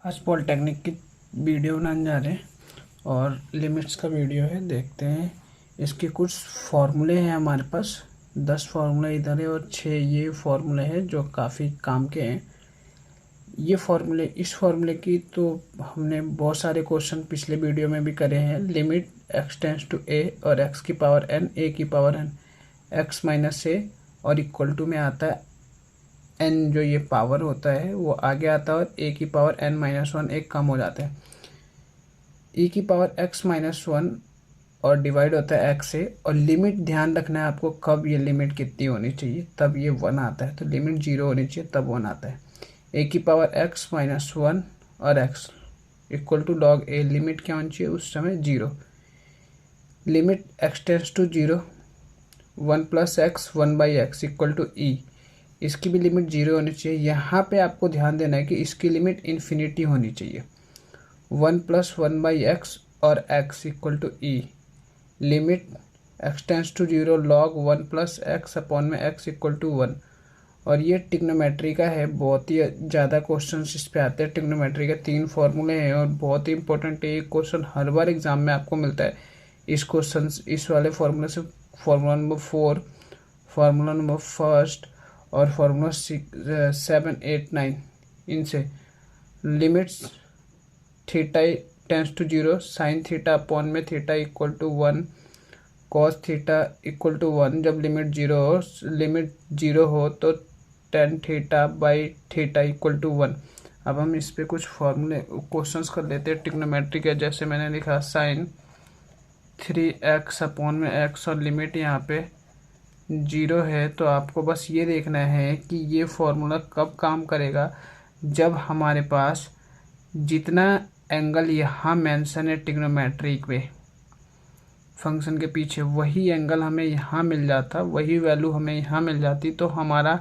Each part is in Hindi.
आज पॉलिटेक्निक की वीडियो बनाने जा रहे हैं और लिमिट्स का वीडियो है। देखते हैं इसके कुछ फार्मूले हैं हमारे पास। 10 फार्मूले इधर है और 6 ये फार्मूले हैं जो काफ़ी काम के हैं। ये फार्मूले इस फार्मूले की तो हमने बहुत सारे क्वेश्चन पिछले वीडियो में भी करे हैं। Limit x tends to a और x की पावर n a की power n x minus a और इक्वल टू में आता है n, जो ये पावर होता है वो आगे आता है और a की पावर n माइनस वन एक कम हो जाता है। e की पावर x माइनस वन और डिवाइड होता है x से, और लिमिट ध्यान रखना है आपको कब ये लिमिट कितनी होनी चाहिए तब ये 1 आता है। तो लिमिट 0 होनी चाहिए तब 1 आता है। a की पावर x माइनस वन और x equal to log a, limit क्या होनी चाहिए उस समय 0। Limit x tends to 0 1 plus X 1/x equal to e, इसकी भी लिमिट 0 होनी चाहिए। यहाँ पे आपको ध्यान देना है कि इसकी लिमिट इन्फिनिटी होनी चाहिए। 1 प्लस 1/x और x equal to e, limit x tends to 0 log 1 plus X upon में x इक्वल टू 1। और ये ट्रिग्नोमेट्री का है, बहुत ही ज़्यादा क्वेश्चन इस पे आते हैं। ट्रिग्नोमेट्री के 3 फार्मूले हैं और बहुत ही इंपॉर्टेंट है। एक क्वेश्चन हर बार एग्जाम में आपको मिलता है इस क्वेश्चन इस वाले फार्मूले से। Formula number 4, formula number first और फार्मूला 6, 7, 8, 9, इनसे limits theta tends to 0 sine theta upon में theta equal to 1 cos theta equal to 1। जब लिमिट 0 हो तो tan theta by theta equal to 1। अब हम इस पे कुछ फॉर्मूले क्वेश्चंस कर लेते हैं ट्रिग्नोमेट्री के। जैसे मैंने लिखा साइन 3x अपॉन में x और लिमिट यहाँ पे 0 है, तो आपको बस ये देखना है कि ये फॉर्मूला कब काम करेगा, जब हमारे पास जितना एंगल यहाँ मेंशन है ट्रिग्नोमेट्रिक पे फंक्शन के पीछे वही एंगल हमें यहाँ मिल जाता, वही वैल्यू हमें यहाँ मिल जाती, तो हमारा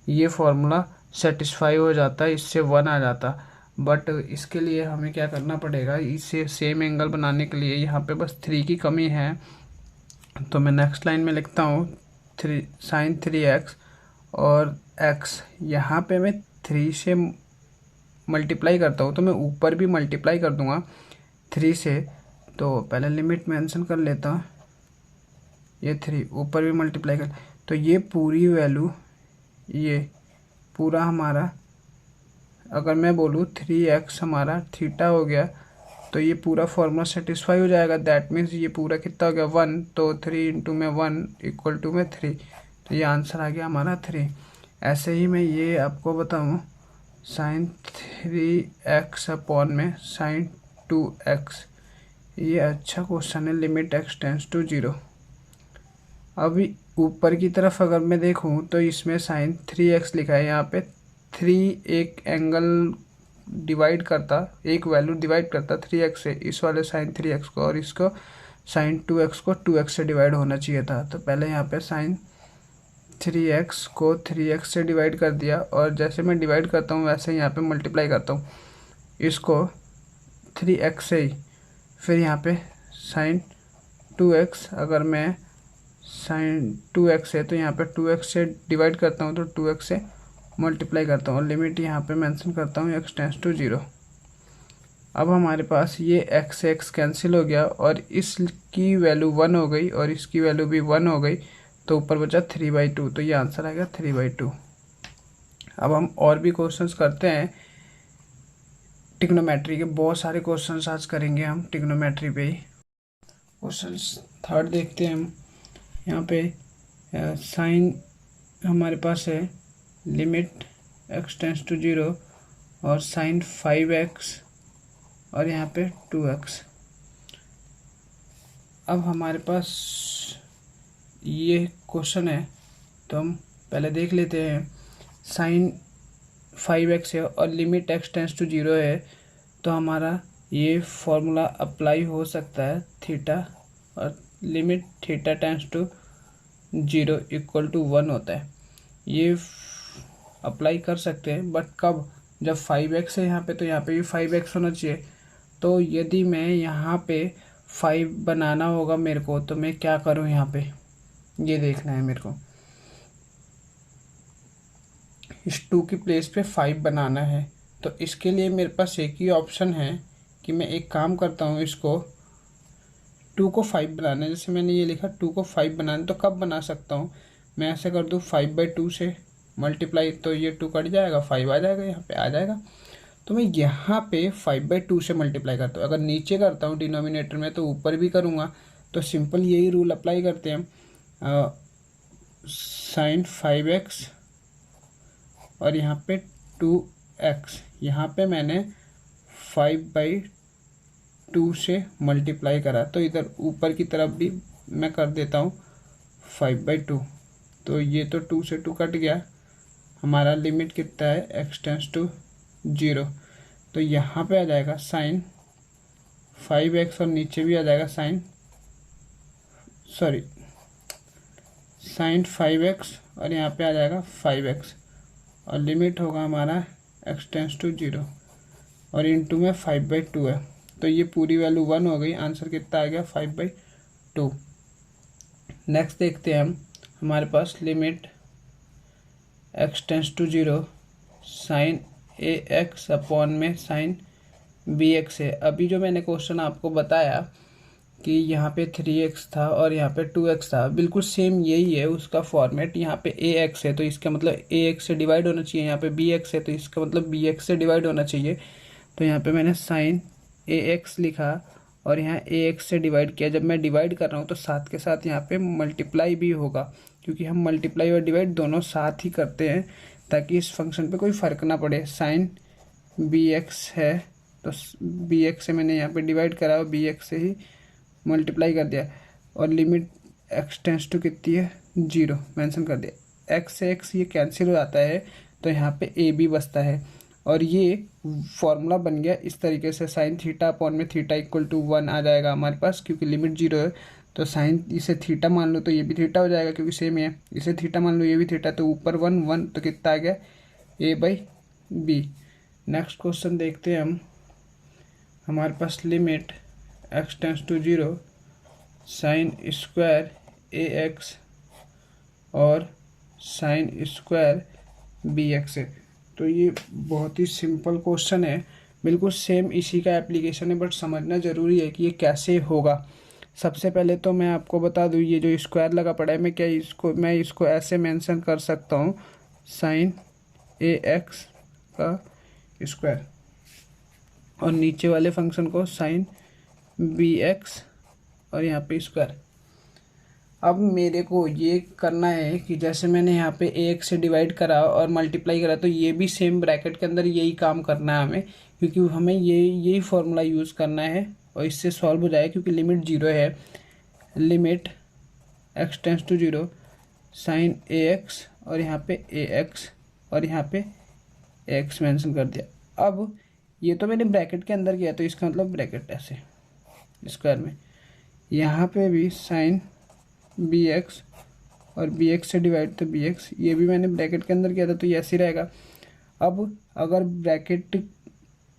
ये फॉर्मूला सेटिस्फाई हो जाता, इससे 1 आ जाता। बट इसके लिए हमें क्या करना पड़ेगा, इसे सेम एंगल बनाने के लिए यहाँ पे बस 3 की कमी है। तो मैं नेक्स्ट लाइन में लिखता हूँ साइन 3x और x, यहाँ पे मैं 3 से मल्टीप्लाई करता हूँ तो मैं ऊपर भी मल्टीप्लाई कर दूंगा 3 से। तो पहले लिमिट मेंशन कर लेता हूँ, ये 3 ऊपर भी मल्टीप्लाई कर, तो ये पूरी वैल्यू ये पूरा हमारा, अगर मैं बोलूँ 3x हमारा थीटा हो गया तो ये पूरा फॉर्मूला सेटिस्फाई हो जाएगा। दैट मीन्स ये पूरा कितना हो गया 1, तो 3 इंटू में 1 इक्वल टू में 3, तो ये आंसर आ गया हमारा 3। ऐसे ही मैं ये आपको बताऊँ साइन 3x अपॉन में साइन 2x, ये अच्छा क्वेश्चन है। Limit x tends to 0। अभी ऊपर की तरफ अगर मैं देखूँ तो इसमें साइन 3x लिखा है, यहाँ पे 3 एक एंगल डिवाइड करता, एक वैल्यू डिवाइड करता 3x से इस वाले साइन 3x को, और इसको साइन 2x को 2x से डिवाइड होना चाहिए था। तो पहले यहाँ पे साइन 3x को 3x से डिवाइड कर दिया, और जैसे मैं डिवाइड करता हूँ वैसे यहाँ पे मल्टीप्लाई करता हूँ इसको 3x से ही। फिर यहाँ पे साइन 2x, अगर मैं साइन 2x है तो यहाँ पे 2x से डिवाइड करता हूँ तो 2x से मल्टीप्लाई करता हूँ, और लिमिट यहाँ पे मेंशन करता हूँ x टेंस टू 0। अब हमारे पास ये x कैंसिल हो गया और इसकी वैल्यू 1 हो गई और इसकी वैल्यू भी 1 हो गई, तो ऊपर बचा 3/2, तो ये आंसर आएगा 3/2। अब हम और भी क्वेश्चंस करते हैं ट्रिग्नोमेट्री के। बहुत सारे क्वेश्चंस आज करेंगे हम ट्रिग्नोमेट्री पे ही। क्वेश्चंस थर्ड देखते हैं हम। यहाँ पे साइन हमारे पास है लिमिट x टेंस टू 0 और साइन 5x और यहाँ पे 2x। अब हमारे पास ये क्वेश्चन है तो हम पहले देख लेते हैं। साइन 5x है और लिमिट x टेंस टू 0 है, तो हमारा ये फॉर्मूला अप्लाई हो सकता है थीटा, और limit theta tends to 0 equal to 1 होता है। ये अप्लाई कर सकते हैं, बट कब, जब 5x है यहाँ पे तो यहाँ पे भी 5x होना चाहिए। तो यदि मैं यहाँ पे 5 बनाना होगा मेरे को, तो मैं क्या करूँ, यहाँ पे ये देखना है मेरे को। इस 2 की प्लेस पे 5 बनाना है, तो इसके लिए मेरे पास एक ही ऑप्शन है कि मैं एक काम करता हूँ, इसको 2 को 5 बनाना है। जैसे मैंने ये लिखा 2 को 5 बनाना, तो कब बना सकता हूँ, मैं ऐसे कर दूँ 5/2 से मल्टीप्लाई, तो ये 2 कट जाएगा, 5 आ जाएगा, यहाँ पे आ जाएगा। तो मैं यहाँ पे 5/2 से मल्टीप्लाई करता हूँ। अगर नीचे करता हूँ डिनोमिनेटर में तो ऊपर भी करूँगा। तो सिंपल यही रूल अप्लाई करते हैं हम, साइन 5x और यहाँ पे 2x, यहाँ पे मैंने 5/2 से मल्टीप्लाई करा, तो इधर ऊपर की तरफ भी मैं कर देता हूँ 5/2। तो ये तो 2 से 2 कट गया, हमारा लिमिट कितना है, x टेंस टू 0। तो यहाँ पे आ जाएगा साइन 5x और नीचे भी आ जाएगा साइन 5x और यहाँ पे आ जाएगा 5x और लिमिट होगा हमारा x टेंस टू 0 और इनटू में 5/2 है। तो ये पूरी वैल्यू 1 हो गई। आंसर कितना आ गया, 5/2। नेक्स्ट देखते हैं हम, हमारे पास limit x tends to 0 sine ax upon में साइन bx है। अभी जो मैंने क्वेश्चन आपको बताया कि यहाँ पे 3x था और यहाँ पे 2x था, बिल्कुल सेम यही है उसका फॉर्मेट। यहाँ पे ax है तो इसका मतलब ax से डिवाइड होना चाहिए, यहाँ पे bx है तो इसका मतलब bx से डिवाइड होना चाहिए। तो यहाँ पे मैंने साइन ax लिखा और यहाँ ax से डिवाइड किया। जब मैं डिवाइड कर रहा हूँ तो साथ के साथ यहाँ पे मल्टीप्लाई भी होगा, क्योंकि हम मल्टीप्लाई और डिवाइड दोनों साथ ही करते हैं ताकि इस फंक्शन पे कोई फ़र्क ना पड़े। साइन bx है तो bx से मैंने यहाँ पे डिवाइड करा और bx से ही मल्टीप्लाई कर दिया और लिमिट x टेंस टू कितनी है, 0 मेंशन कर दिया। x से x ये कैंसिल हो जाता है तो यहाँ पे a b बचता है और ये फॉर्मूला बन गया इस तरीके से। साइन थीटा अपॉन में थीटा इक्वल टू 1 आ जाएगा हमारे पास, क्योंकि लिमिट 0 है। तो साइन इसे थीटा मान लो तो ये भी थीटा हो जाएगा क्योंकि सेम है। इसे थीटा मान लो ये भी थीटा, तो ऊपर 1 1 तो कितना आ गया, a/b। नेक्स्ट क्वेश्चन देखते हैं हम, हमारे पास limit x tends to 0 sine square ax और साइन स्क्वायर bx है। तो ये बहुत ही सिंपल क्वेश्चन है, बिल्कुल सेम इसी का एप्लीकेशन है, बट समझना ज़रूरी है कि ये कैसे होगा। सबसे पहले तो मैं आपको बता दूँ, ये जो स्क्वायर लगा पड़ा है मैं इसको ऐसे मेंशन कर सकता हूँ, साइन ax का स्क्वायर और नीचे वाले फंक्शन को साइन bx और यहाँ पे स्क्वायर। अब मेरे को ये करना है कि जैसे मैंने यहाँ पे ax से डिवाइड करा और मल्टीप्लाई करा, तो ये भी सेम ब्रैकेट के अंदर यही काम करना है हमें, क्योंकि हमें यही फॉर्मूला यूज़ करना है और इससे सॉल्व हो जाएगा क्योंकि लिमिट 0 है। Limit x tends to 0 sine ax और यहाँ पे ax और यहाँ पे x मेंशन कर दिया। अब ये तो मैंने ब्रैकेट के अंदर किया तो इसका मतलब ब्रैकेट ऐसे स्क्वायर में, यहाँ पे भी साइन bx और bx से डिवाइड तो bx, ये भी मैंने ब्रैकेट के अंदर किया था तो ये ऐसे ही रहेगा। अब अगर ब्रैकेट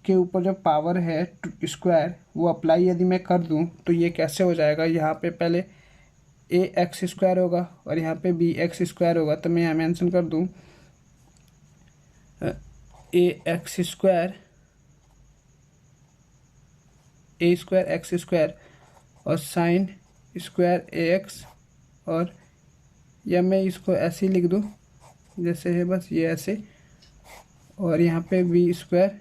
के ऊपर जो पावर है स्क्वायर वो अप्लाई यदि मैं कर दूं तो ये कैसे हो जाएगा, यहाँ पे पहले ax स्क्वायर होगा और यहाँ पे bx स्क्वायर होगा। तो मैं यहाँ मेंशन कर दूं ax square a square x square और साइन स्क्वायर ax, और या मैं इसको ऐसे ही लिख दूँ जैसे है, बस ये ऐसे, और यहाँ पे b स्क्वायर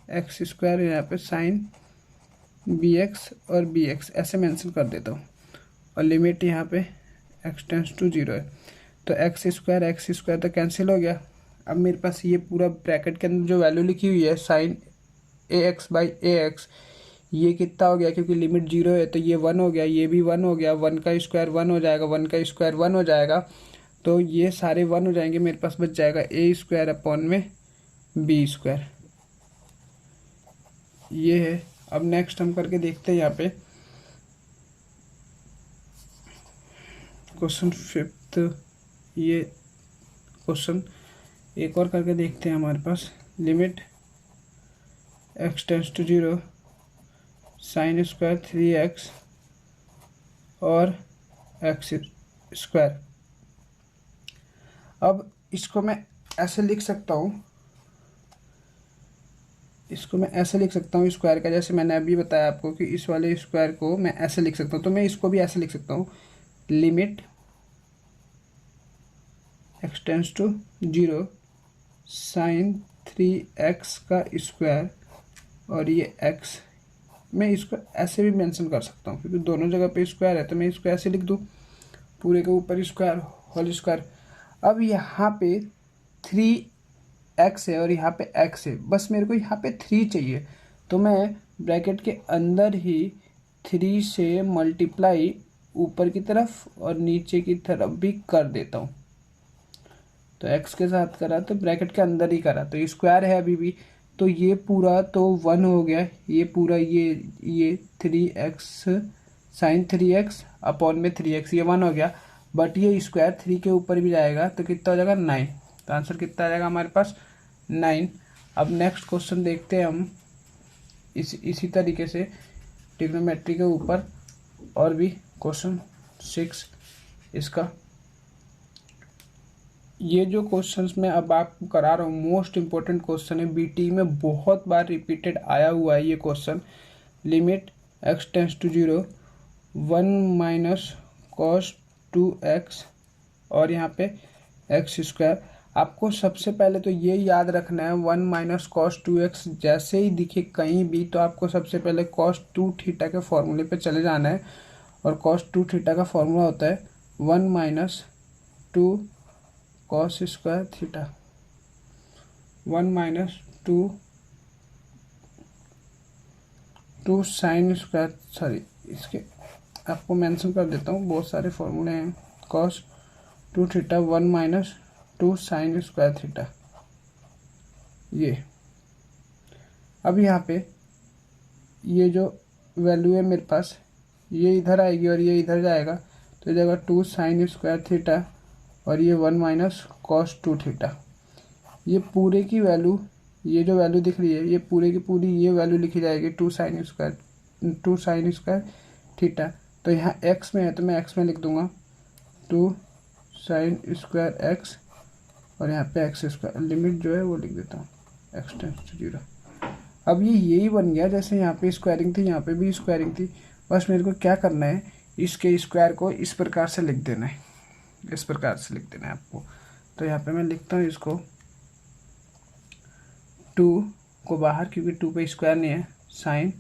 एक्स स्क्वायर, यहाँ पे साइन bx और bx ऐसे मेंशन कर देता हूँ और लिमिट यहाँ पे x टेंस टू 0 है। तो एक्स स्क्वायर तो कैंसिल हो गया। अब मेरे पास ये पूरा ब्रैकेट के अंदर जो वैल्यू लिखी हुई है साइन ax/ax, ये कितना हो गया, क्योंकि लिमिट 0 है तो ये 1 हो गया, ये भी 1 हो गया, 1 का स्क्वायर 1 हो जाएगा, 1 का स्क्वायर 1 हो जाएगा, तो ये सारे 1 हो जाएंगे। मेरे पास बच जाएगा a स्क्वायर अपॉन में b स्क्वायर, ये है। अब नेक्स्ट हम करके देखते हैं यहाँ पे क्वेश्चन 5th, ये क्वेश्चन एक और करके देखते हैं। हमारे पास limit x tends to 0 sine square 3x और x स्क्वायर। अब इसको मैं ऐसे लिख सकता हूँ, इसको मैं ऐसे लिख सकता हूँ स्क्वायर का, जैसे मैंने अभी बताया आपको कि इस वाले स्क्वायर को मैं ऐसे लिख सकता हूँ, तो मैं इसको भी ऐसे लिख सकता हूँ, limit x tends to 0 sine 3x का स्क्वायर, और ये x मैं इसको ऐसे भी मेंशन कर सकता हूँ क्योंकि दोनों जगह पे स्क्वायर है, तो मैं इसको ऐसे लिख दूँ, पूरे के ऊपर स्क्वायर होल स्क्वायर। अब यहाँ पे 3x है और यहाँ पे x है, बस मेरे को यहाँ पे 3 चाहिए, तो मैं ब्रैकेट के अंदर ही 3 से मल्टीप्लाई ऊपर की तरफ और नीचे की तरफ भी कर देता हूँ। तो x के साथ करा तो ब्रैकेट के अंदर ही करा, तो स्क्वायर है अभी भी, तो ये पूरा तो 1 हो गया, ये पूरा ये 3x साइन 3x अपॉन में 3x, ये 1 हो गया, बट ये स्क्वायर 3 के ऊपर भी जाएगा तो कितना हो जाएगा 9, तो आंसर कितना आ जाएगा हमारे पास 9। अब नेक्स्ट क्वेश्चन देखते हैं हम इसी तरीके से ट्रिग्नोमेट्री के ऊपर और भी क्वेश्चन 6 इसका। ये जो क्वेश्चंस मैं अब आपको करा रहा हूँ मोस्ट इम्पोर्टेंट क्वेश्चन है, बीटी में बहुत बार रिपीटेड आया हुआ है ये question. Limit x tends to 0 1 minus cos 2x और यहाँ पे x स्क्वायर। आपको सबसे पहले तो ये याद रखना है 1 माइनस कॉस 2x जैसे ही दिखे कहीं भी तो आपको सबसे पहले कॉस 2 थीटा के फॉर्मूले पे चले जाना है, और कॉस 2 थीटा का फॉर्मूला होता है 1 minus 2 cos square theta, 1 minus 2 sine square, sorry इसके आपको मेंशन कर देता हूँ, बहुत सारे फॉर्मूले हैं। Cos 2 theta 1 minus 2 sine square theta, ये अब यहाँ पे ये जो वैल्यू है मेरे पास ये इधर आएगी और ये इधर जाएगा, तो जाएगा 2 साइन स्क्वायर थीटा और ये 1 माइनस कॉस 2 थीटा। ये पूरे की वैल्यू, ये जो वैल्यू दिख रही है ये पूरे की पूरी ये वैल्यू लिखी जाएगी 2 साइन स्क्वायर थीटा। तो यहाँ x में है तो मैं x में लिख दूंगा 2 साइन स्क्वायर x और यहाँ पे x स्क्वायर, लिमिट जो है वो लिख देता हूँ x टेंस टू 0। अब ये यही बन गया, जैसे यहाँ पे स्क्वायरिंग थी यहाँ पे भी स्क्वायरिंग थी, बस मेरे को क्या करना है इसके स्क्वायर को इस प्रकार से लिख देना है, इस प्रकार से लिख देना है आपको। तो यहाँ पे मैं लिखता हूँ इसको 2 को बाहर, क्योंकि 2 पे स्क्वायर नहीं है, साइन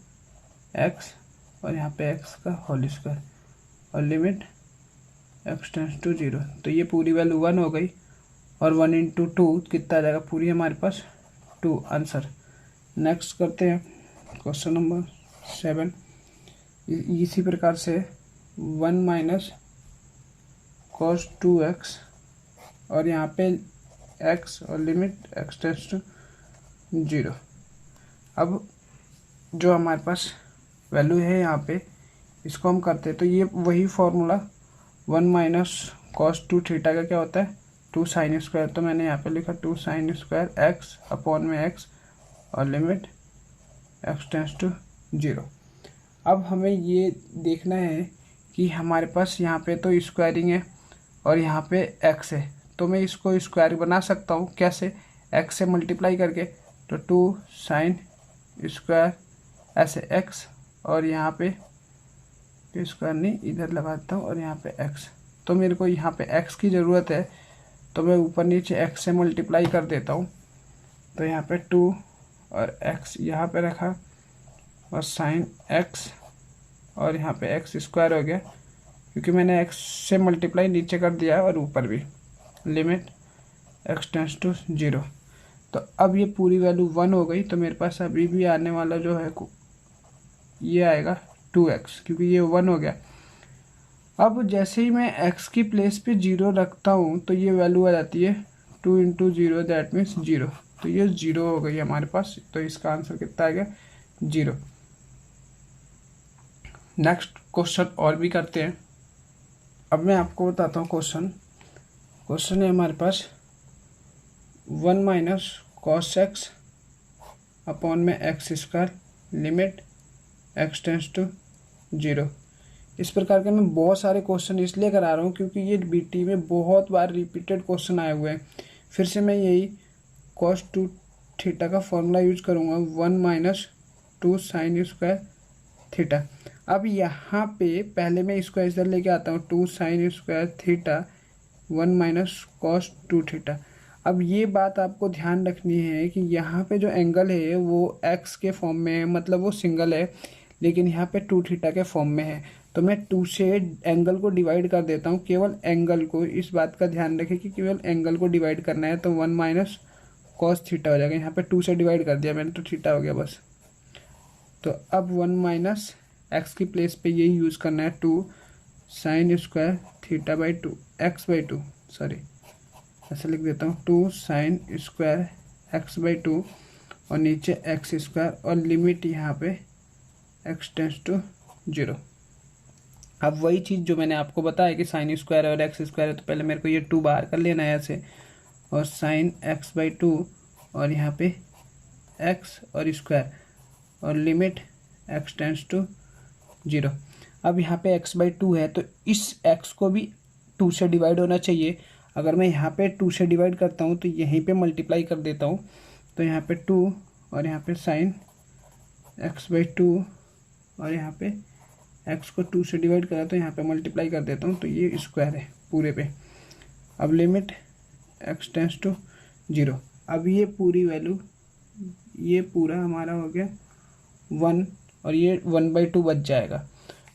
x और यहाँ पे x का होल स्क्वायर और लिमिट x टेंस टू 0। तो ये पूरी वैल्यू 1 हो गई और 1 इंटू 2 कितना आ जाएगा, पूरी हमारे पास 2 आंसर। नेक्स्ट करते हैं क्वेश्चन नंबर 7। इसी प्रकार से 1 माइनस कॉस 2x और यहाँ पे x और लिमिट x टेंस टू 0। अब जो हमारे पास वैल्यू है यहाँ पे इसको हम करते हैं, तो ये वही फॉर्मूला 1 माइनस कॉस 2 थीटा का क्या होता है 2 साइन स्क्वायर, तो मैंने यहाँ पे लिखा 2 साइन स्क्वायर x अपॉन में x और लिमिट x टेंस टू 0। अब हमें ये देखना है कि हमारे पास यहाँ पे तो स्क्वायरिंग है और यहाँ पे x है, तो मैं इसको स्क्वायर बना सकता हूँ कैसे, x से मल्टीप्लाई करके, तो 2 साइन स्क्वायर ऐसे x और यहाँ पे स्क्वायर नहीं इधर लगाता हूँ और यहाँ पे x, तो मेरे को यहाँ पे x की ज़रूरत है तो मैं ऊपर नीचे x से मल्टीप्लाई कर देता हूँ, तो यहाँ पे 2 और x यहाँ पे रखा और साइन x और यहाँ पे x स्क्वायर हो गया क्योंकि मैंने x से मल्टीप्लाई नीचे कर दिया और ऊपर भी, लिमिट x टेंस टू 0। तो अब ये पूरी वैल्यू 1 हो गई, तो मेरे पास अभी भी आने वाला जो है ये आएगा 2x क्योंकि ये 1 हो गया। अब जैसे ही मैं x की प्लेस पे 0 रखता हूँ तो ये वैल्यू आ जाती है 2 इंटू 0 दैट मीन्स 0, तो ये 0 हो गई हमारे पास, तो इसका आंसर कितना आ गया 0। नेक्स्ट क्वेश्चन और भी करते हैं। अब मैं आपको बताता हूँ क्वेश्चन है हमारे पास 1 माइनस कॉस एक्स अपॉन में X square limit x tends to 0। इस प्रकार के मैं बहुत सारे क्वेश्चन इसलिए करा रहा हूँ क्योंकि ये बीटी में बहुत बार रिपीटेड क्वेश्चन आए हुए हैं। फिर से मैं यही cos 2 थीटा का फॉर्मूला यूज करूँगा 1 - 2 sin स्क्वायर थीटा। अब यहाँ पे पहले मैं इसको इधर लेके आता हूँ 2 sin square theta 1 - cos 2 theta. अब ये बात आपको ध्यान रखनी है कि यहाँ पे जो एंगल है वो x के फॉर्म में है, मतलब वो सिंगल है, लेकिन यहाँ पे 2 थीटा के फॉर्म में है। तो मैं 2 से एंगल को डिवाइड कर देता हूँ, केवल एंगल को। इस बात का ध्यान रखें कि केवल एंगल को डिवाइड करना है, तो 1 - cos थीटा हो जाएगा। यहाँ पे 2 से डिवाइड कर दिया मैंने तो थीटा हो गया बस। तो अब 1 - x की प्लेस पे यही यूज़ करना है 2 sin square theta by 2 x/2, sorry ऐसे लिख देता हूँ 2 sin स्क्वायर x/2 और नीचे x स्क्वायर और लिमिट यहाँ पे x टेंस टू 0। अब वही चीज़ जो मैंने आपको बताया कि साइन स्क्वायर और एक्स स्क्वायर है, तो पहले मेरे को ये 2 बाहर कर लेना है ऐसे, और साइन x/2 और यहाँ पे x और स्क्वायर और लिमिट x टेंस टू 0। अब यहाँ पे x/2 है तो इस x को भी 2 से डिवाइड होना चाहिए। अगर मैं यहाँ पे 2 से डिवाइड करता हूँ तो यहीं पे मल्टीप्लाई कर देता हूँ, तो यहाँ पे 2 और यहाँ पे साइन x/2 और यहाँ पे x को 2 से डिवाइड करा तो यहाँ पे मल्टीप्लाई कर देता हूँ, तो ये स्क्वायर है पूरे पे। अब लिमिट x टेंस टू 0। अब ये पूरी वैल्यू, ये पूरा हमारा हो गया 1 और ये 1/2 बच जाएगा।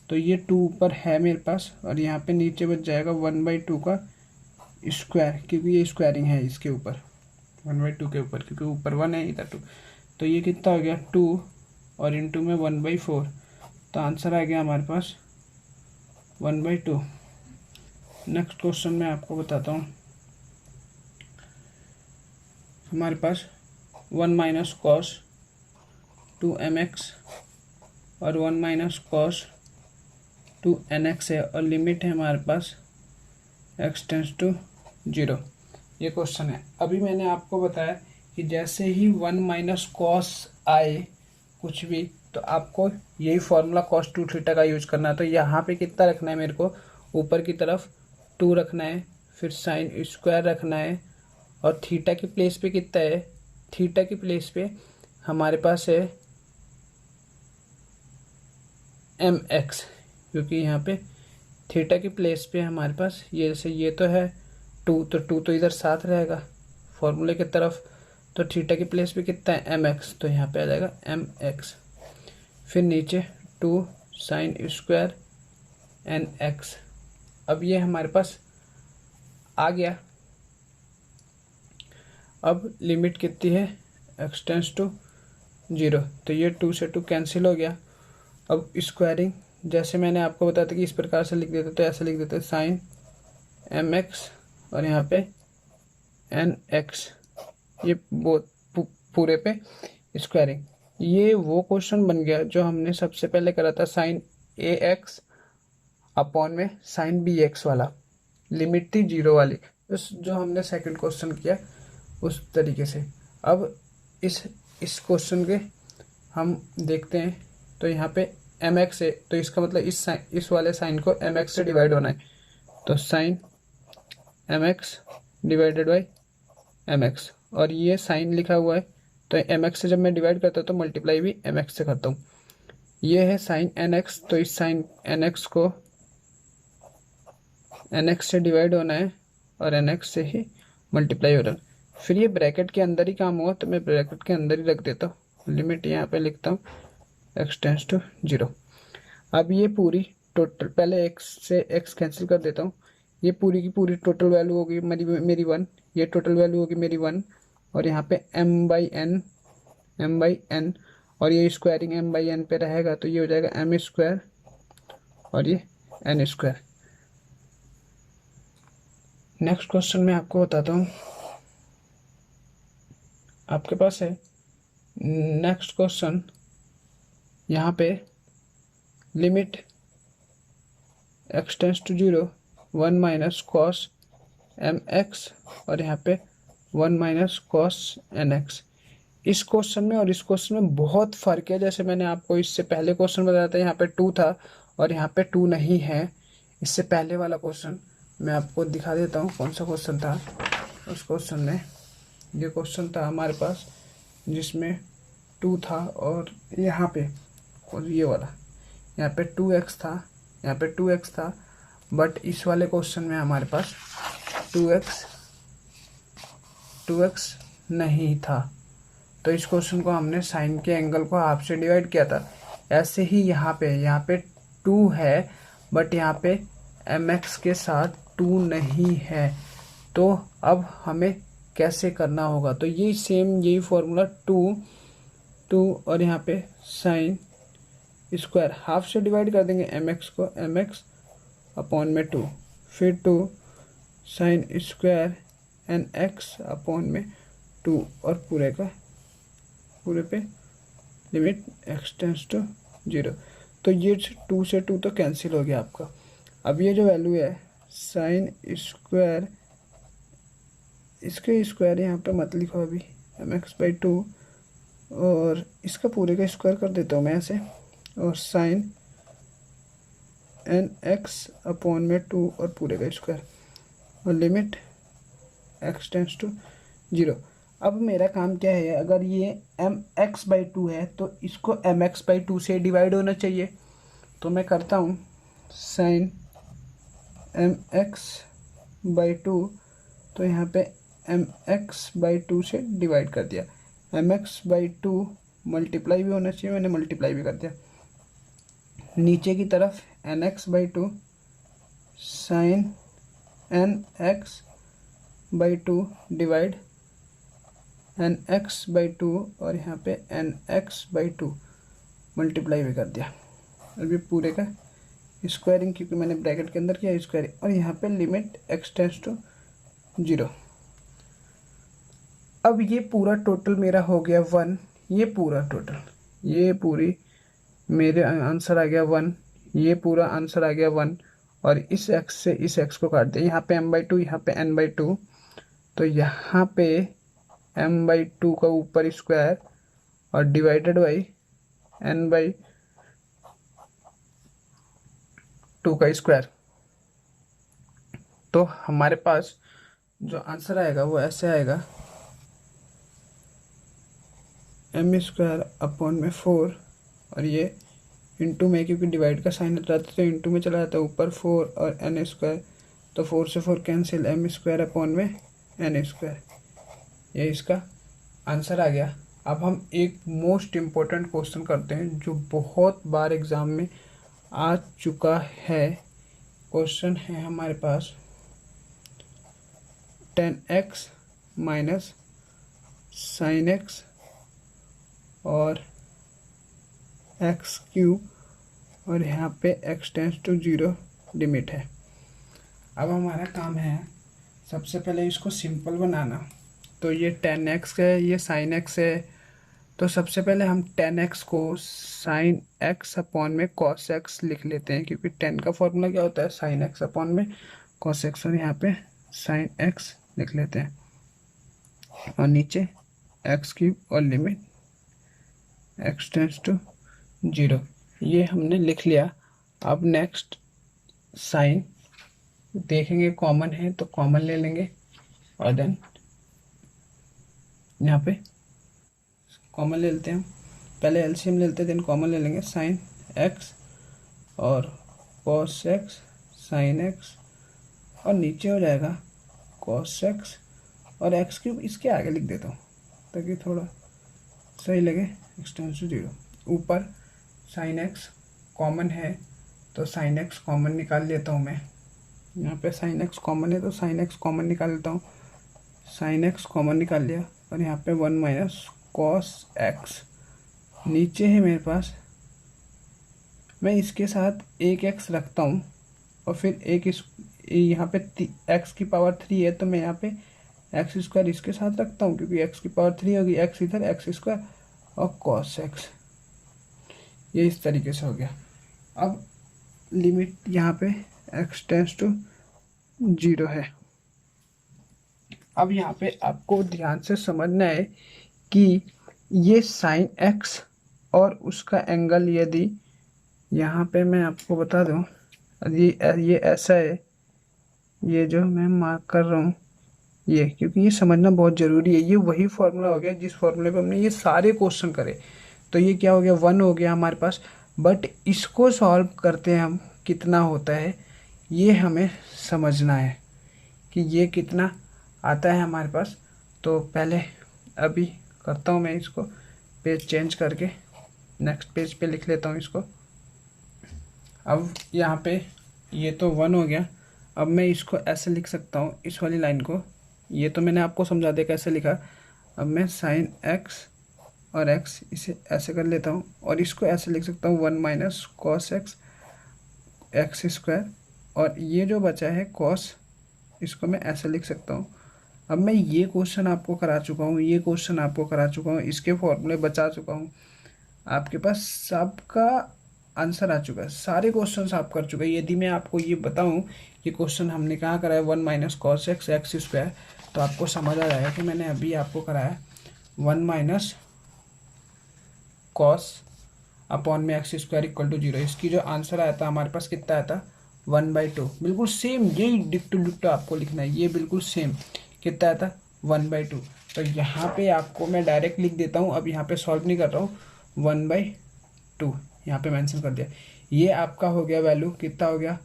तो ये 2 ऊपर है मेरे पास और यहाँ पे नीचे बच जाएगा 1/2 का स्क्वायर, क्योंकि ये स्क्वायरिंग है इसके ऊपर 1/2 के ऊपर, क्योंकि ऊपर 1 है इधर 2। तो ये कितना हो गया 2 और इंटू में 1/4, तो आंसर आ गया हमारे पास 1/2। नेक्स्ट क्वेश्चन मैं आपको बताता हूँ। हमारे पास 1 - cos 2mx और 1 - cos 2nx है और लिमिट है हमारे पास x टेंस टू 0। ये क्वेश्चन है। अभी मैंने आपको बताया कि जैसे ही 1 - cos आए कुछ भी, तो आपको यही फॉर्मूला cos 2 थीटा का यूज करना है। तो यहाँ पे कितना रखना है मेरे को, ऊपर की तरफ 2 रखना है, फिर साइन स्क्वायर रखना है, और थीटा की प्लेस पे कितना है, थीटा की प्लेस पे हमारे पास है mx, क्योंकि यहाँ पे थीटा की प्लेस पे हमारे पास ये, जैसे ये तो है 2, तो 2 तो इधर साथ रहेगा फॉर्मूले की तरफ, तो थीटा की प्लेस पे कितना है mx, तो यहाँ पे आ जाएगा mx। फिर नीचे 2 साइन स्क्वायर nx। अब ये हमारे पास आ गया। अब लिमिट कितनी है, x टेंस टू 0, तो ये 2 से 2 कैंसिल हो गया। अब स्क्वायरिंग जैसे मैंने आपको बताया था कि इस प्रकार से लिख देते, तो ऐसे लिख देते साइन mx और यहाँ पे nx, ये पूरे पे स्क्वायरिंग। ये वो क्वेश्चन बन गया जो हमने सबसे पहले करा था, साइन ax अपॉन में साइन bx वाला, लिमिट थी 0 वाली, उस जो हमने सेकंड क्वेश्चन किया उस तरीके से। अब इस क्वेश्चन के हम देखते हैं, तो यहाँ पे mx है, तो इसका मतलब इस वाले साइन को mx से डिवाइड होना है, तो sine mx divided by mx, और ये साइन लिखा हुआ है, तो mx से जब मैं डिवाइड करता हूँ तो मल्टीप्लाई भी mx से करता हूँ। ये है साइन nx, तो इस साइन nx को nx से डिवाइड होना है और nx से ही मल्टीप्लाई हो रहा है। फिर ये ब्रैकेट के अंदर ही काम होगा, तो मैं ब्रैकेट के अंदर ही रख देता हूँ, लिमिट यहाँ पे लिखता हूँ x टेंस टू 0। अब ये पूरी टोटल, पहले x से x कैंसिल कर देता हूँ, ये पूरी की पूरी टोटल वैल्यू होगी मेरी 1, ये टोटल वैल्यू होगी मेरी 1, और यहाँ पे m/n और ये स्क्वायरिंग m/n पे रहेगा, तो ये हो जाएगा m स्क्वायर और ये n स्क्वायर। नेक्स्ट क्वेश्चन मैं आपको बताता हूँ, आपके पास है नेक्स्ट क्वेश्चन, यहाँ पे limit x tends to 0 1 - cos mx और यहाँ पे 1 - cos nx। इस क्वेश्चन में और इस क्वेश्चन में बहुत फ़र्क है। जैसे मैंने आपको इससे पहले क्वेश्चन बताया था, यहाँ पे 2 था और यहाँ पे 2 नहीं है। इससे पहले वाला क्वेश्चन मैं आपको दिखा देता हूँ कौन सा क्वेश्चन था। उस क्वेश्चन में ये क्वेश्चन था हमारे पास जिसमें 2 था, और यहाँ पे और ये वाला यहाँ पे 2x था, यहाँ पे 2x था, बट इस वाले क्वेश्चन में हमारे पास 2x नहीं था। तो इस क्वेश्चन को हमने साइन के एंगल को हाफ से डिवाइड किया था। ऐसे ही यहाँ पे 2 है, बट यहाँ पे mx के साथ 2 नहीं है। तो अब हमें कैसे करना होगा, तो ये सेम यही फॉर्मूला 2 और यहाँ पे साइन स्क्वायर हाफ से डिवाइड कर देंगे mx को, mx अपॉन में 2, फिर 2 sine square N X upon में 2, और पूरे पे लिमिट x टेंस टू 0। तो ये 2 से 2 तो कैंसिल हो गया आपका। अब ये जो वैल्यू है साइन स्क्वायर, इसके स्क्वायर यहाँ पे मत लिखो अभी, mx/2, और इसका पूरे का स्क्वायर कर देता हूँ मैं ऐसे, और साइन एन एक्स अपॉन में 2 और पूरे का स्क्वायर, और लिमिट x टेंस टू 0। अब मेरा काम क्या है, अगर ये mx/2 है तो इसको mx/2 से डिवाइड होना चाहिए। तो मैं करता हूँ साइन mx/2, तो यहाँ पे mx/2 से डिवाइड कर दिया। mx/2 मल्टीप्लाई भी होना चाहिए, मैंने मल्टीप्लाई भी कर दिया। नीचे की तरफ nx/2 sign nx/2 divide nx/2, और यहाँ पे nx/2 मल्टीप्लाई भी कर दिया। अभी पूरे का स्क्वायरिंग, क्योंकि मैंने ब्रैकेट के अंदर किया स्क्वायरिंग, और यहाँ पे लिमिट x टेंस टू 0। अब ये पूरा टोटल मेरा हो गया 1, ये पूरा टोटल, ये पूरी मेरे आंसर आ गया 1, ये पूरा आंसर आ गया 1, और इस x से इस x को काट दिया, यहाँ पे m/2, यहाँ पे n/2, तो यहाँ पे m/2 का ऊपर स्क्वायर और डिवाइडेड बाई n/2 का स्क्वायर। तो हमारे पास जो आंसर आएगा वो ऐसे आएगा, m² अपॉन में 4, और ये इंटू में, क्योंकि डिवाइड का साइन रहता है तो इंटू में चला जाता है, ऊपर 4 और n², तो 4 से 4 कैंसिल, m² अपॉन में n²। ये इसका आंसर आ गया। अब हम एक मोस्ट इम्पोर्टेंट क्वेश्चन करते हैं जो बहुत बार एग्ज़ाम में आ चुका है। क्वेश्चन है हमारे पास 10x माइनस साइन एक्स और x³ और यहाँ पे x टेंस टू 0 लिमिट है। अब हमारा काम है सबसे पहले इसको सिंपल बनाना। तो ये 10x है, ये साइन x है, तो सबसे पहले हम 10x को साइन x अपॉन में cos x लिख लेते हैं, क्योंकि 10 का फॉर्मूला क्या होता है, साइन x अपॉन में cos x, और यहाँ पे साइन x लिख लेते हैं, और नीचे x³ और लिमिट x टेंस टू 0, ये हमने लिख लिया। अब नेक्स्ट साइन देखेंगे, कॉमन है तो कॉमन ले लेंगे, और देन यहाँ पे कॉमन ले लेते हैं, पहले एलसीएम ले लेते हैं, देन कॉमन ले लेंगे, साइन x और cos x साइन x, और नीचे हो जाएगा cos x और x³ इसके आगे लिख देता हूँ ताकि थोड़ा सही लगे, x टेंस टू 0। ऊपर साइन x कॉमन है तो साइन x कॉमन निकाल लेता हूँ मैं, यहाँ पे साइन x कॉमन है तो साइन x कॉमन निकाल लेता हूँ, साइन x कॉमन निकाल लिया, और यहाँ पे 1 माइनस cos x। नीचे है मेरे पास, मैं इसके साथ एक x रखता हूँ, और फिर एक इस यहाँ पे x की पावर 3 है तो मैं यहाँ पे x² इसके साथ रखता हूँ, क्योंकि x की पावर 3 होगी, x इधर x² और cos x, ये इस तरीके से हो गया। अब लिमिट यहाँ पे x टेंस टू 0 है। अब यहाँ पे आपको ध्यान से समझना है कि ये साइन x और उसका एंगल, यदि यहाँ पे मैं आपको बता दूँ, ये ऐसा है, ये जो मैं मार्क कर रहा हूँ ये, क्योंकि ये समझना बहुत ज़रूरी है। ये वही फार्मूला हो गया जिस फार्मूले पे हमने ये सारे क्वेश्चन करे। तो ये क्या हो गया, 1 हो गया हमारे पास। बट इसको सॉल्व करते हैं हम, कितना होता है ये हमें समझना है कि ये कितना आता है हमारे पास। तो पहले अभी करता हूँ मैं इसको पेज चेंज करके, नेक्स्ट पेज पे लिख लेता हूँ इसको। अब यहाँ पे ये तो 1 हो गया। अब मैं इसको ऐसे लिख सकता हूँ, इस वाली लाइन को। ये तो मैंने आपको समझा दिया कैसे लिखा। अब मैं साइन एक्स और एक्स इसे ऐसे कर लेता हूँ, और इसको ऐसे लिख सकता हूँ 1 minus cos x x square, और ये जो बचा है कॉस, इसको मैं ऐसे लिख सकता हूँ। अब मैं ये क्वेश्चन आपको करा चुका हूँ, ये क्वेश्चन आपको करा चुका हूँ, इसके फॉर्मूले बचा चुका हूँ। आपके पास सबका आंसर आ चुका है, सारे क्वेश्चन आप कर चुके हैं। यदि मैं आपको ये बताऊं कि क्वेश्चन हमने कहाँ कराया 1 minus cos x x square, तो आपको समझ आ जाएगा कि मैंने अभी आपको कराया 1 माइनस कॉस अपॉन में एक्स स्क्वायर इक्वल टू 0। इसकी जो आंसर आया था हमारे पास कितना आया था 1/2। बिल्कुल सेम, यही डिक्टो डिक्टो आपको लिखना है, ये बिल्कुल सेम कितना आया था 1/2। तो यहाँ पे आपको मैं डायरेक्ट लिख देता हूँ, अब यहाँ पे सॉल्व नहीं कर रहा हूँ, 1/2 यहाँ पे मेंशन कर दिया। ये आपका हो गया वैल्यू, कितना हो गया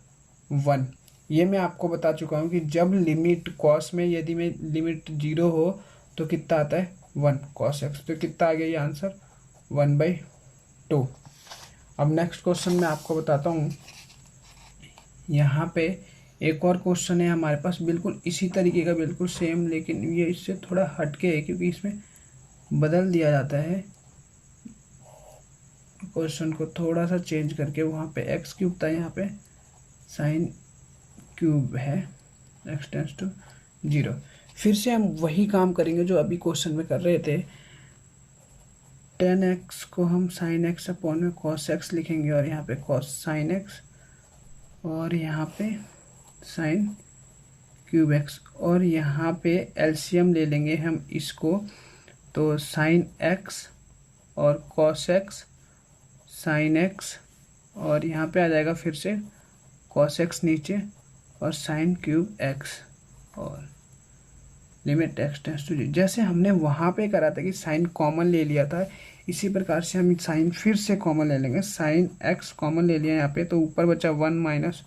1। ये मैं आपको बता चुका हूँ कि जब लिमिट कॉस में यदि में लिमिट 0 हो तो कितना आता है 1 कॉस एक्स। तो कितना आ गया ये आंसर 1/2। अब नेक्स्ट क्वेश्चन मैं आपको बताता हूँ। यहाँ पे एक और क्वेश्चन है हमारे पास, बिल्कुल इसी तरीके का, बिल्कुल सेम, लेकिन ये इससे थोड़ा हटके है क्योंकि इसमें बदल दिया जाता है क्वेश्चन को, थोड़ा सा चेंज करके। वहाँ पे एक्स क्यूब था, यहाँ पे साइन क्यूब है, एक्स टेंस टू 0। फिर से हम वही काम करेंगे जो अभी क्वेश्चन में कर रहे थे। 10x को हम साइन एक्स अपॉन में कॉस एक्स लिखेंगे, और यहाँ पे कॉस साइन एक्स, और यहाँ पे साइन क्यूब एक्स, और यहाँ पे एलसीएम ले लेंगे हम इसको। तो साइन एक्स और कॉस एक्स, साइन एक्स, और यहाँ पे आ जाएगा फिर से कॉस एक्स नीचे, और साइन क्यूब एक्स, और लिमिट एक्स टेंस टू 0। जैसे हमने वहाँ पे करा था कि साइन कॉमन ले लिया था, इसी प्रकार से हम साइन फिर से कॉमन ले लेंगे। साइन एक्स कॉमन ले लिया यहाँ पे, तो ऊपर बचा 1 माइनस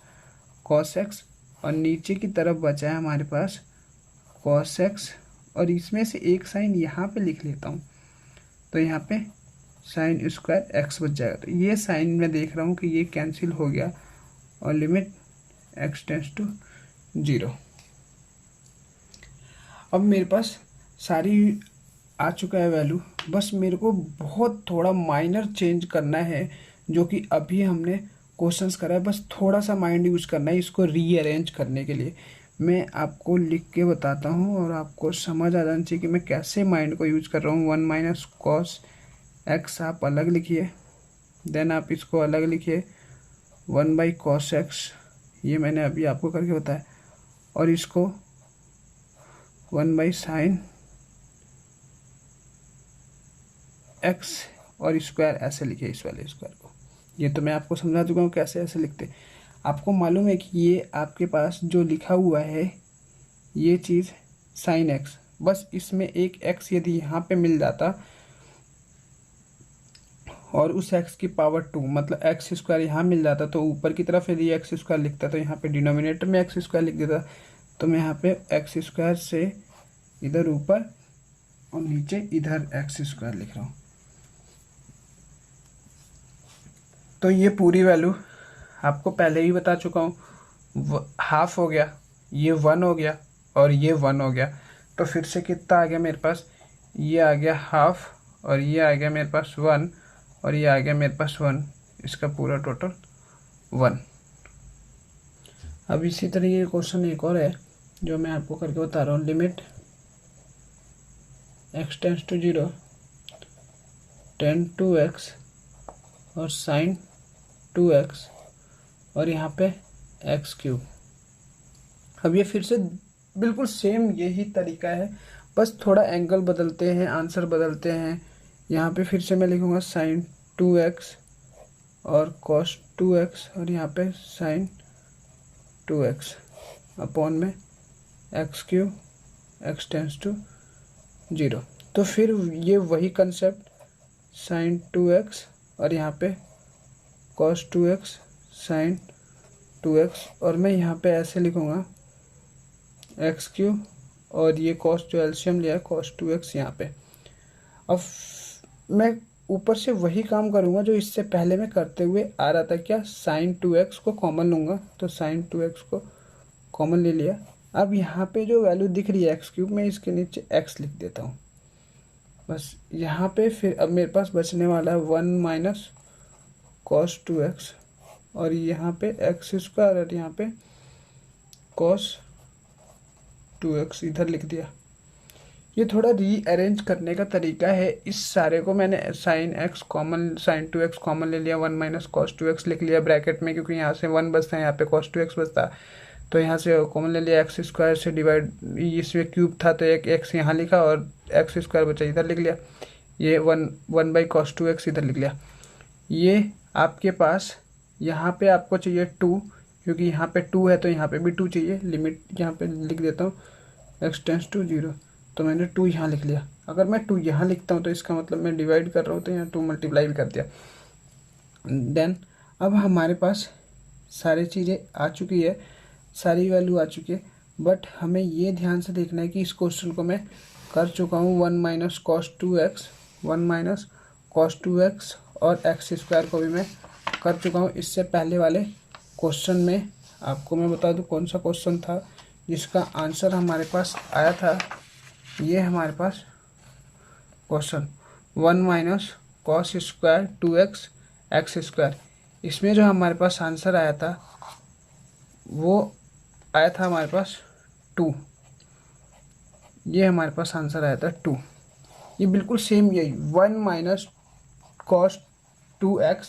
कॉस एक्स, और नीचे की तरफ बचा है हमारे पास कॉस एक्स, और इसमें से एक साइन यहाँ पे लिख लेता हूँ, तो यहाँ पे साइन स्क्वायर एक्स बच जाएगा। तो ये साइन मैं देख रहा हूँ कि ये कैंसिल हो गया, और लिमिट एक्स टेंस टू 0। अब मेरे पास सारी आ चुका है वैल्यू, बस मेरे को बहुत थोड़ा माइनर चेंज करना है, जो कि अभी हमने क्वेश्चंस करा है। बस थोड़ा सा माइंड यूज करना है इसको रीअरेंज करने के लिए। मैं आपको लिख के बताता हूँ और आपको समझ आ जाना चाहिए कि मैं कैसे माइंड को यूज कर रहा हूँ। 1 माइनस कॉस एक्स आप अलग लिखिए, देन आप इसको अलग लिखिए 1/cos x, ये मैंने अभी आपको करके बताया, और इसको 1/sin x और स्क्वायर ऐसे लिखिए, इस वाले स्क्वायर को। ये तो मैं आपको समझा चुका हूँ कैसे ऐसे लिखते। आपको मालूम है कि ये आपके पास जो लिखा हुआ है ये चीज़ साइन एक्स, बस इसमें एक x यदि यहाँ पे मिल जाता और उस x की पावर 2 मतलब एक्स स्क्वायर यहाँ मिल जाता, तो ऊपर की तरफ यदि एक्स स्क्वायर लिखता तो यहाँ पे डिनोमिनेटर में एक्स स्क्वायर लिख देता। तो मैं यहाँ पे एक्स स्क्वायर से इधर ऊपर और नीचे इधर एक्स स्क्वायर लिख रहा हूँ। तो ये पूरी वैल्यू आपको पहले ही बता चुका हूँ। हाफ हो गया, ये 1 हो गया, और ये 1 हो गया। तो फिर से कितना आ गया मेरे पास, ये आ गया हाफ, और ये आ गया मेरे पास 1, और ये आ गया मेरे पास 1, इसका पूरा टोटल 1। अब इसी तरीके का क्वेश्चन एक और है जो मैं आपको करके बता रहा हूँ। Limit X tends to 0 tan 2x और साइन 2x, और यहाँ पे एक्स क्यूब। अब ये फिर से बिल्कुल सेम यही तरीका है, बस थोड़ा एंगल बदलते हैं, आंसर बदलते हैं। यहाँ पे फिर से मैं लिखूँगा साइन 2x और cos 2x, और यहाँ पे साइन 2x अपॉन में X cube X tends to 0। तो फिर ये वही कंसेप्ट साइन 2x और यहाँ पे कॉस 2x साइन 2x, और मैं यहाँ पे ऐसे लिखूँगा एक्स क्यूब और ये कॉस जो एलसीएम लिया है कॉस 2x यहाँ पे। अब मैं ऊपर से वही काम करूँगा जो इससे पहले मैं करते हुए आ रहा था। क्या, साइन 2x को कॉमन लूँगा, तो साइन 2x को कॉमन ले लिया। अब यहाँ पे जो वैल्यू दिख रही है एक्स क्यूब में, इसके नीचे x लिख देता हूँ बस यहाँ पे। फिर अब मेरे पास बचने वाला है 1 माइनस कॉस 2x और यहाँ पे एक्स स्क्वायर और यहाँ पे कॉस 2x इधर लिख दिया। ये थोड़ा रीअरेंज करने का तरीका है। इस सारे को मैंने साइन 2x कॉमन ले लिया, 1 माइनस कॉस 2x लिख लिया ब्रैकेट में, क्योंकि यहाँ से 1 बचता है, यहाँ पे कॉस 2x बचता है, तो यहाँ से कॉमन ले लिया। एक्स स्क्वायर से डिवाइड, इसमें क्यूब था तो एक एक्स यहाँ लिखा और एक्स स्क्वायर बचा इधर लिख लिया। ये 1 बाई कॉस 2x इधर लिख लिया। ये आपके पास यहाँ पे आपको चाहिए 2, क्योंकि यहाँ पे 2 है तो यहाँ पे भी 2 चाहिए। लिमिट यहाँ पे लिख देता हूँ एक्स टेंस टू 0, तो मैंने 2 यहाँ लिख लिया। अगर मैं 2 यहाँ लिखता हूँ तो इसका मतलब मैं डिवाइड कर रहा हूँ, तो यहाँ 2 मल्टीप्लाई भी कर दिया। देन अब हमारे पास सारी चीज़ें आ चुकी है, सारी वैल्यू आ चुकी है, बट हमें ये ध्यान से देखना है कि इस क्वेश्चन को मैं कर चुका हूँ 1 माइनस कॉस 2x और एक्स स्क्वायर को भी मैं कर चुका हूँ। इससे पहले वाले क्वेश्चन में आपको मैं बता दूँ कौन सा क्वेश्चन था जिसका आंसर हमारे पास आया था। ये हमारे पास question 1 minus cos square 2x X square, इसमें जो हमारे पास आंसर आया था वो आया था हमारे पास 2। ये हमारे पास आंसर आया था 2। ये बिल्कुल सेम यही 1 माइनस कॉस 2x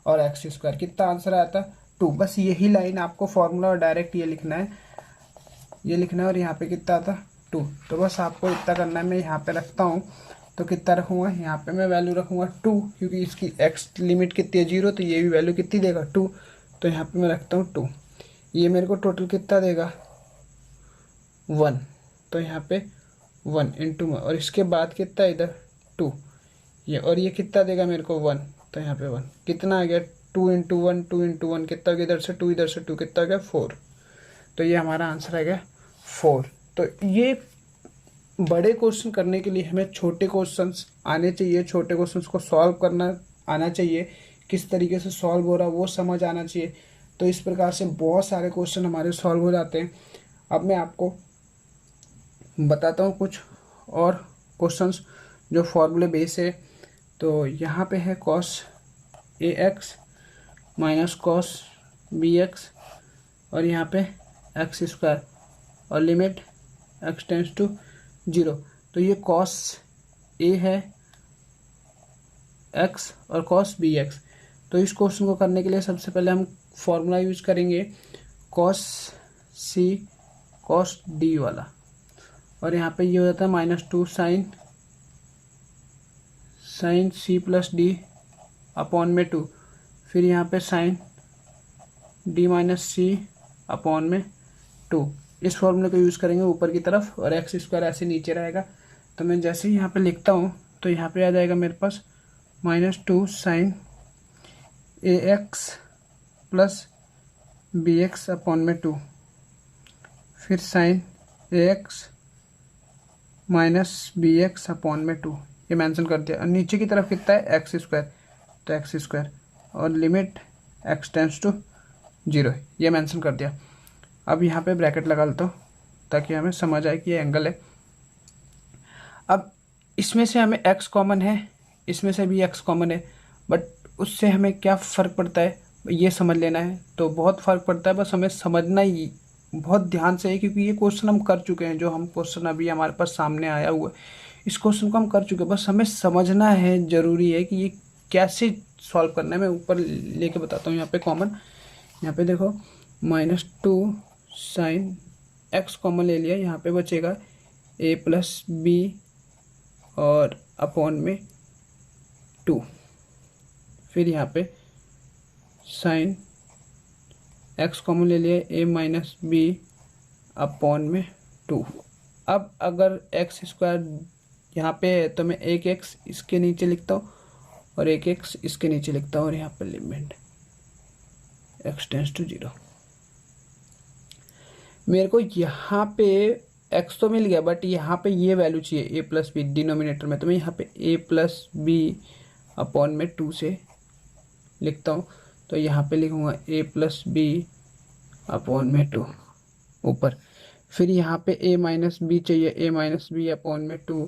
और एक्स स्क्वायर, कितना आंसर आया था 2। बस यही लाइन आपको फॉर्मूला और डायरेक्ट ये लिखना है, और यहाँ पे कितना आता 2। तो बस आपको इतना करना है। मैं यहाँ पे रखता हूँ तो कितना रखूँगा, यहाँ पे मैं वैल्यू रखूँगा 2, क्योंकि इसकी x लिमिट कितनी है 0, तो ये भी वैल्यू कितनी देगा 2, तो यहाँ पे मैं रखता हूँ 2। ये मेरे को टोटल कितना देगा 1, तो यहाँ पे 1 इंटू, और इसके बाद कितना इधर 2, ये, और ये कितना देगा मेरे को 1, तो यहाँ पे 1 कितना आ गया 2 इंटू 1 कितना हो गया, इधर से 2 इधर से 2 कितना हो गया 4। तो ये हमारा आंसर आ गया 4। तो ये बड़े क्वेश्चन करने के लिए हमें छोटे क्वेश्चंस आने चाहिए, छोटे क्वेश्चंस को सॉल्व करना आना चाहिए, किस तरीके से सॉल्व हो रहा है वो समझ आना चाहिए। तो इस प्रकार से बहुत सारे क्वेश्चन हमारे सॉल्व हो जाते हैं। अब मैं आपको बताता हूँ कुछ और क्वेश्चंस जो फॉर्मूले बेस है। तो यहाँ पे है cos ax minus cos bx और यहाँ पे एक्स स्क्वायर और लिमिट एक्स टेंस टू 0। तो ये कॉस a है x और कॉस bx। तो इस क्वेश्चन को करने के लिए सबसे पहले हम फॉर्मूला यूज करेंगे कॉस c कॉस d वाला, और यहाँ पे ये हो जाता है -2 sine c plus d upon में 2, फिर यहाँ पे sine d minus c upon में 2। इस फॉर्मूले को यूज़ करेंगे ऊपर की तरफ, और एक्स स्क्वायर ऐसे नीचे रहेगा। तो मैं जैसे ही यहाँ पे लिखता हूँ तो यहाँ पे आ जाएगा मेरे पास -2 sine ax plus bx upon में 2, फिर sine ax minus bx upon में 2, ये मेंशन कर दिया। और नीचे की तरफ कितना है एक्स स्क्वायर, तो एक्स स्क्वायर और लिमिट एक्स टेंस टू 0, ये मेंशन कर दिया। अब यहाँ पे ब्रैकेट लगा लेता हूँ ताकि हमें समझ आए कि ये एंगल है। अब इसमें से हमें x कॉमन है, इसमें से भी x कॉमन है, बट उससे हमें क्या फ़र्क पड़ता है ये समझ लेना है। तो बहुत फ़र्क पड़ता है, बस हमें समझना ही बहुत ध्यान से है, क्योंकि ये क्वेश्चन हम कर चुके हैं। जो हम क्वेश्चन अभी हमारे पास सामने आया हुआ है, इस क्वेश्चन को हम कर चुके हैं, बस हमें समझना है। ज़रूरी है कि ये कैसे सॉल्व करना है। मैं ऊपर लेके बताता हूँ। यहाँ पे कॉमन, यहाँ पे देखो -2 साइन x कॉमन ले लिया, यहाँ पे बचेगा a प्लस बी और अपॉन में 2, फिर यहाँ पे साइन x कॉमन ले लिया a माइनस बी अपॉन में 2, अब अगर एक्स स्क्वायर यहाँ पे है तो मैं एक एक्स इसके नीचे लिखता हूँ और एक एक्स इसके नीचे लिखता हूँ और यहाँ पे लिमिट एक्स टेंस टू 0। मेरे को यहाँ पे एक्स तो मिल गया, बट यहाँ पे ये वैल्यू चाहिए a प्लस बी डिनोमिनेटर में, तो मैं यहाँ पे a प्लस बी अपॉन में 2 से लिखता हूँ। तो यहाँ पे लिखूँगा a प्लस बी अपॉन में 2 ऊपर, फिर यहाँ पे a माइनस बी चाहिए, a माइनस बी अपॉन में 2,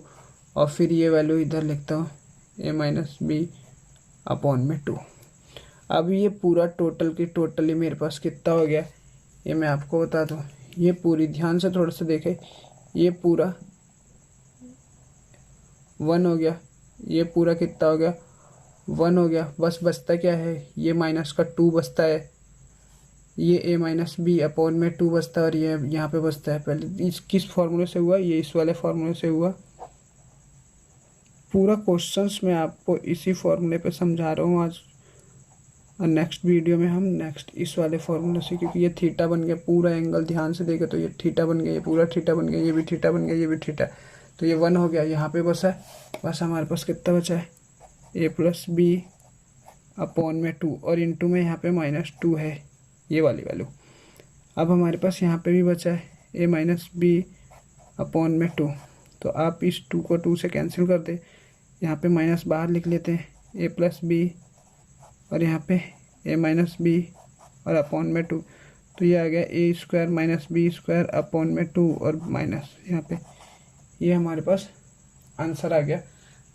और फिर ये वैल्यू इधर लिखता हूँ a माइनस बी अपॉन में 2। अब ये पूरा टोटल की टोटली मेरे पास कितना हो गया ये मैं आपको बता दूँ। ये पूरी ध्यान से थोड़ा सा देखें, ये पूरा 1 हो गया, ये पूरा कितना हो गया 1 हो गया। बस बचता क्या है, ये माइनस का 2 बचता है, ये a माइनस बी अपॉन में 2 बचता है, और ये यहाँ पे बचता है। पहले इस किस फॉर्मूले से हुआ, ये इस वाले फॉर्मूले से हुआ। पूरा क्वेश्चंस मैं आपको इसी फॉर्मूले पे समझा रहा हूँ आज, और नेक्स्ट वीडियो में हम नेक्स्ट इस वाले फॉर्मूले से, क्योंकि ये थीटा बन गया पूरा एंगल, ध्यान से देखे तो ये थीटा बन गया, ये पूरा थीटा बन गया, ये भी थीटा बन गया, ये भी थीटा। तो ये 1 हो गया, यहाँ पे बसा है, बस हमारे पास कितना बचा है a प्लस बी अपॉन में 2, और इंटू में यहाँ पे -2 है ये वाली वैल्यू। अब हमारे पास यहाँ पे भी बचा है a माइनस बी अपॉन में 2, तो आप इस 2 को 2 से कैंसिल कर दे, यहाँ पे माइनस बाहर लिख लेते हैं a प्लस बी, और यहाँ पे a माइनस बी और अपॉन में 2, तो ये आ गया a square minus B square upon में 2 और माइनस यहाँ पे, ये हमारे पास आंसर आ गया।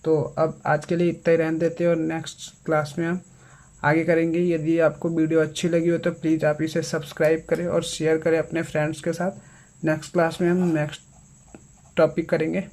तो अब आज के लिए इतना ही रहने देते हैं, और नेक्स्ट क्लास में हम आगे करेंगे। यदि आपको वीडियो अच्छी लगी हो तो प्लीज़ आप इसे सब्सक्राइब करें और शेयर करें अपने फ्रेंड्स के साथ। नेक्स्ट क्लास में हम नेक्स्ट टॉपिक करेंगे।